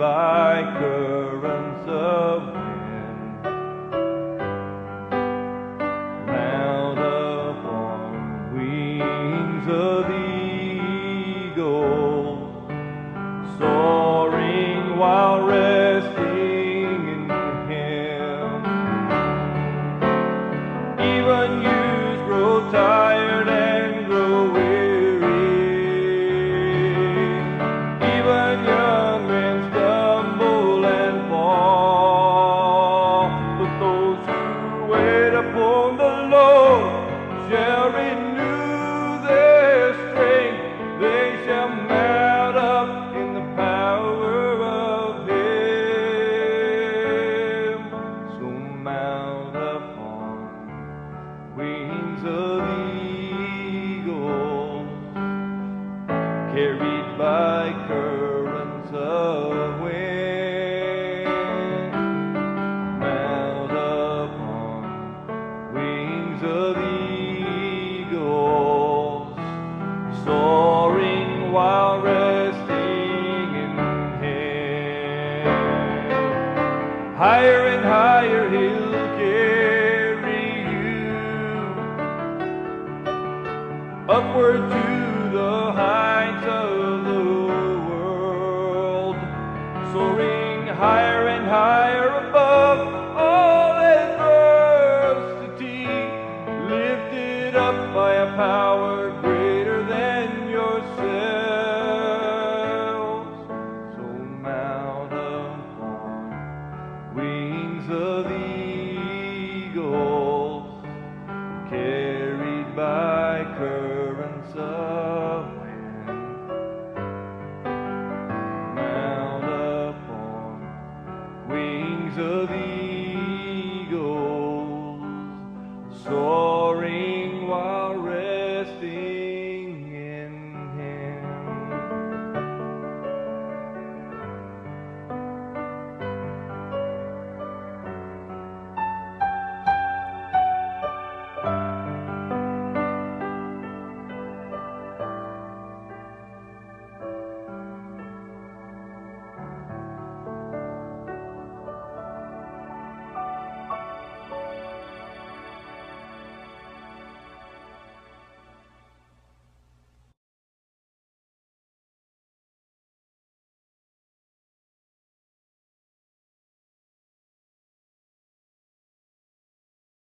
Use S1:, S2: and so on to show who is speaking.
S1: by currents of wind, mount upon wings of eagles, soaring while resting in Him. Even youths grow tired and grow weary, even young men stumble and fall, but those who wait upon the Lord shall renew their strength. They shall mount up in the power of Him. So mount upon wings of eagles, carried by currents of wind. Mount upon wings of eagles, soaring while resting in Him. Higher and higher He'll carry you, upward to the heights of the world, soaring higher and higher above all adversity, lifted up by a power greater than yourselves. So mount upon wings of eagles, carried by currents of wind. Mount upon wings of eagles,